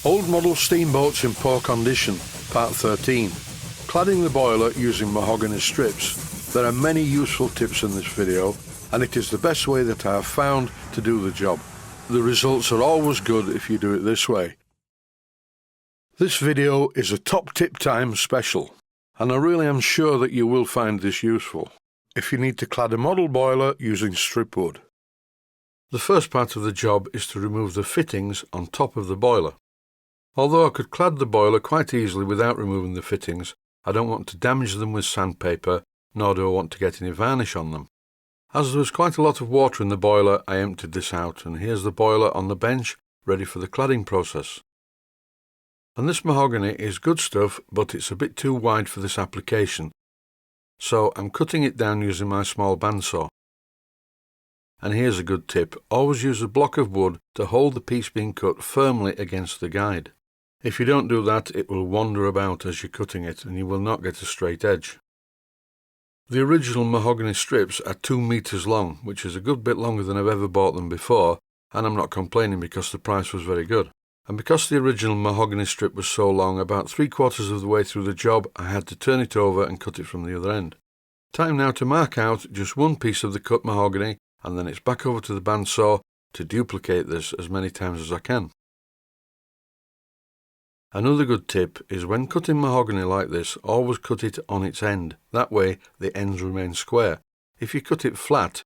Old model steamboats in poor condition, part 13. Cladding the boiler using mahogany strips. There are many useful tips in this video, and it is the best way that I have found to do the job. The results are always good if you do it this way. This video is a top tip time special, and I really am sure that you will find this useful if you need to clad a model boiler using strip wood. The first part of the job is to remove the fittings on top of the boiler. Although I could clad the boiler quite easily without removing the fittings, I don't want to damage them with sandpaper, nor do I want to get any varnish on them. As there was quite a lot of water in the boiler, I emptied this out, and here's the boiler on the bench, ready for the cladding process. And this mahogany is good stuff, but it's a bit too wide for this application, so I'm cutting it down using my small bandsaw. And here's a good tip: always use a block of wood to hold the piece being cut firmly against the guide. If you don't do that, it will wander about as you're cutting it, and you will not get a straight edge. The original mahogany strips are 2 meters long, which is a good bit longer than I've ever bought them before, and I'm not complaining because the price was very good. And because the original mahogany strip was so long, about 3/4 of the way through the job I had to turn it over and cut it from the other end. Time now to mark out just one piece of the cut mahogany, and then it's back over to the bandsaw to duplicate this as many times as I can. Another good tip is when cutting mahogany like this, always cut it on its end. That way the ends remain square. If you cut it flat,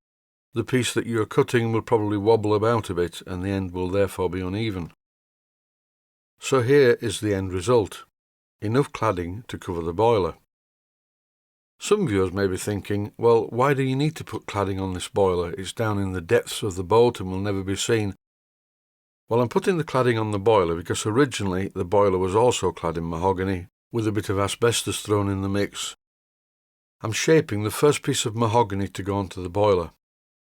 the piece that you are cutting will probably wobble about a bit, and the end will therefore be uneven. So here is the end result. Enough cladding to cover the boiler. Some viewers may be thinking, well, why do you need to put cladding on this boiler? It's down in the depths of the boat and will never be seen. Well, I'm putting the cladding on the boiler because originally the boiler was also clad in mahogany, with a bit of asbestos thrown in the mix. I'm shaping the first piece of mahogany to go onto the boiler,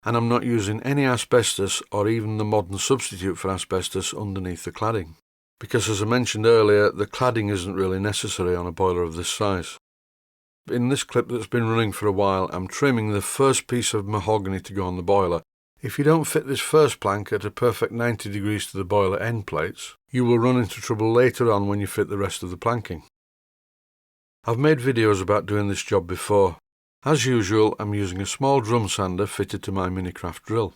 and I'm not using any asbestos or even the modern substitute for asbestos underneath the cladding, because as I mentioned earlier, the cladding isn't really necessary on a boiler of this size. In this clip that's been running for a while, I'm trimming the first piece of mahogany to go on the boiler. If you don't fit this first plank at a perfect 90 degrees to the boiler end plates, you will run into trouble later on when you fit the rest of the planking. I've made videos about doing this job before. As usual, I'm using a small drum sander fitted to my Minicraft drill.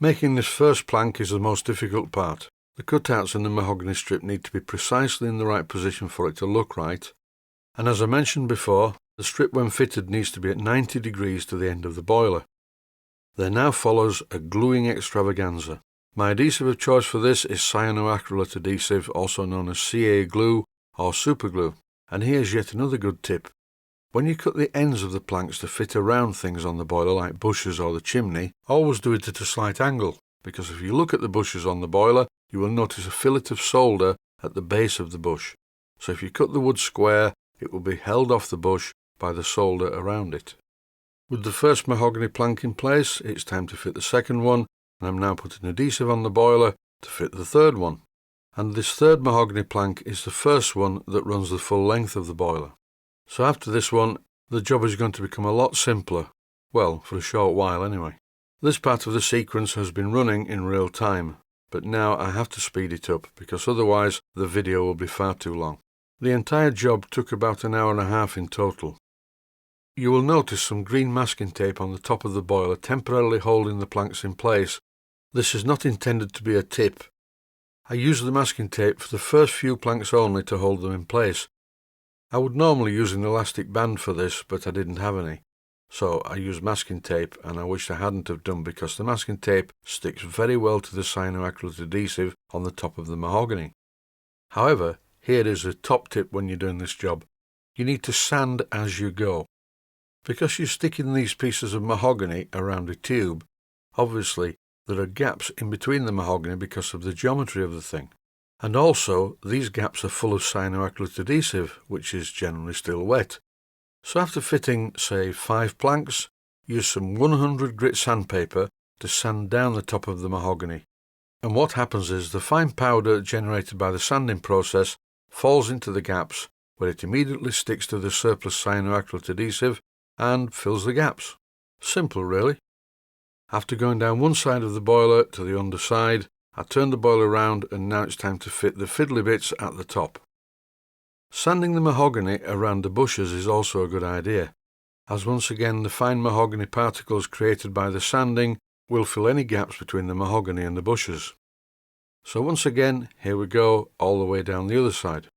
Making this first plank is the most difficult part. The cutouts in the mahogany strip need to be precisely in the right position for it to look right, and as I mentioned before, the strip when fitted needs to be at 90 degrees to the end of the boiler. There now follows a gluing extravaganza. My adhesive of choice for this is cyanoacrylate adhesive, also known as CA glue or super glue. And here's yet another good tip. When you cut the ends of the planks to fit around things on the boiler like bushes or the chimney, always do it at a slight angle, because if you look at the bushes on the boiler, you will notice a fillet of solder at the base of the bush. So if you cut the wood square, it will be held off the bush by the solder around it. With the first mahogany plank in place, it's time to fit the second one, and I'm now putting adhesive on the boiler to fit the third one. And this third mahogany plank is the first one that runs the full length of the boiler. So after this one, the job is going to become a lot simpler. Well, for a short while anyway. This part of the sequence has been running in real time, but now I have to speed it up because otherwise the video will be far too long. The entire job took about an hour and a half in total. You will notice some green masking tape on the top of the boiler temporarily holding the planks in place. This is not intended to be a tip. I use the masking tape for the first few planks only to hold them in place. I would normally use an elastic band for this, but I didn't have any. So I used masking tape, and I wish I hadn't have done because the masking tape sticks very well to the cyanoacrylate adhesive on the top of the mahogany. However, here is a top tip when you're doing this job. You need to sand as you go. Because you're sticking these pieces of mahogany around a tube, obviously there are gaps in between the mahogany because of the geometry of the thing. And also, these gaps are full of cyanoacrylate adhesive, which is generally still wet. So after fitting, say, 5 planks, use some 100 grit sandpaper to sand down the top of the mahogany. And what happens is the fine powder generated by the sanding process falls into the gaps, where it immediately sticks to the surplus cyanoacrylate adhesive and fills the gaps. Simple, really. After going down one side of the boiler to the underside, I turned the boiler around and now it's time to fit the fiddly bits at the top. Sanding the mahogany around the bushes is also a good idea, as once again the fine mahogany particles created by the sanding will fill any gaps between the mahogany and the bushes. So once again, here we go all the way down the other side.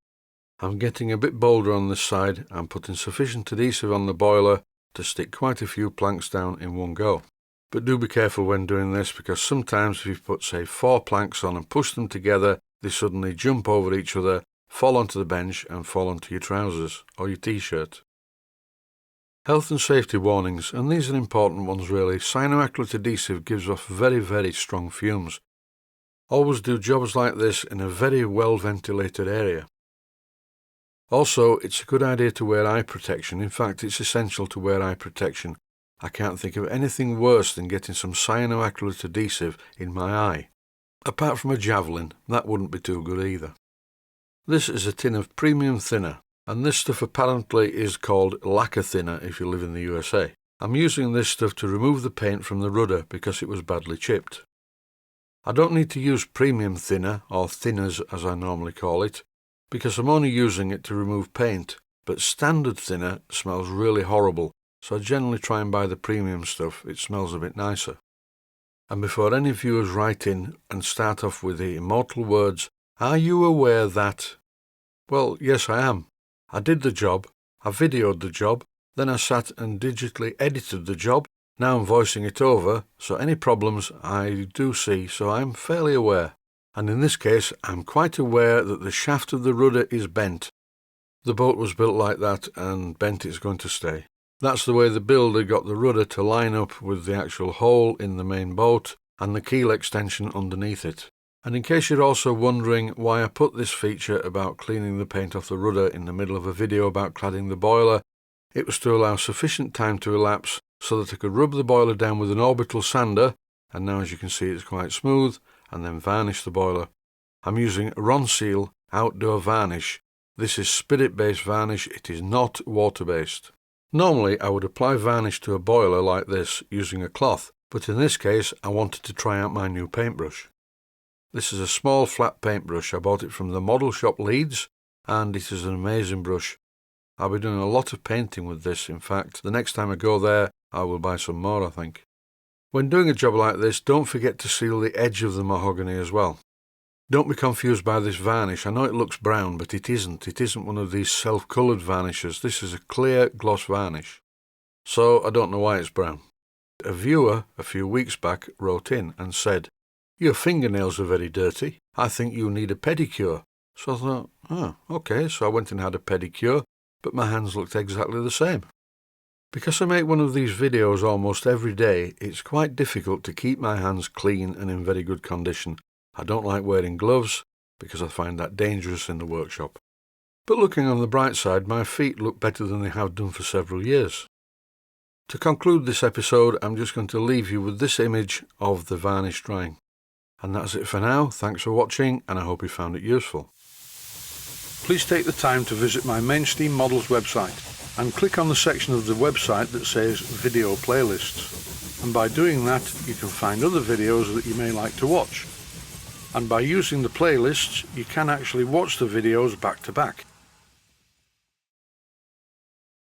I'm getting a bit bolder on this side and putting sufficient adhesive on the boiler to stick quite a few planks down in one go. But do be careful when doing this, because sometimes if you put say 4 planks on and push them together, they suddenly jump over each other, fall onto the bench and fall onto your trousers or your t-shirt. Health and safety warnings, and these are important ones really. Cyanoacrylate adhesive gives off very, very strong fumes. Always do jobs like this in a very well ventilated area. Also, it's a good idea to wear eye protection. In fact, it's essential to wear eye protection. I can't think of anything worse than getting some cyanoacrylate adhesive in my eye. Apart from a javelin, that wouldn't be too good either. This is a tin of premium thinner, and this stuff apparently is called lacquer thinner if you live in the USA. I'm using this stuff to remove the paint from the rudder because it was badly chipped. I don't need to use premium thinner, or thinners as I normally call it, because I'm only using it to remove paint, but standard thinner smells really horrible. So I generally try and buy the premium stuff, it smells a bit nicer. And before any viewers write in and start off with the immortal words, "Are you aware that?" Well, yes I am. I did the job, I videoed the job, then I sat and digitally edited the job. Now I'm voicing it over, so any problems I do see, so I'm fairly aware. And in this case, I'm quite aware that the shaft of the rudder is bent. The boat was built like that, and bent it's going to stay. That's the way the builder got the rudder to line up with the actual hole in the main boat and the keel extension underneath it. And in case you're also wondering why I put this feature about cleaning the paint off the rudder in the middle of a video about cladding the boiler, it was to allow sufficient time to elapse so that I could rub the boiler down with an orbital sander, and now as you can see it's quite smooth, and then varnish the boiler. I'm using Ronseal Outdoor Varnish. This is spirit-based varnish, it is not water-based. Normally I would apply varnish to a boiler like this using a cloth, but in this case I wanted to try out my new paintbrush. This is a small flat paintbrush. I bought it from the model shop Leeds, and it is an amazing brush. I'll be doing a lot of painting with this. In fact, the next time I go there I will buy some more, I think. When doing a job like this, don't forget to seal the edge of the mahogany as well. Don't be confused by this varnish. I know it looks brown, but it isn't. It isn't one of these self-coloured varnishes. This is a clear gloss varnish. So I don't know why it's brown. A viewer a few weeks back wrote in and said, "Your fingernails are very dirty. I think you need a pedicure." So I thought, oh, okay. So I went and had a pedicure, but my hands looked exactly the same. Because I make one of these videos almost every day, it's quite difficult to keep my hands clean and in very good condition. I don't like wearing gloves because I find that dangerous in the workshop. But looking on the bright side, my feet look better than they have done for several years. To conclude this episode, I'm just going to leave you with this image of the varnish drying. And that's it for now. Thanks for watching, and I hope you found it useful. Please take the time to visit my Mainsteam Models website and click on the section of the website that says Video Playlists. And by doing that, you can find other videos that you may like to watch. And by using the playlists, you can actually watch the videos back to back.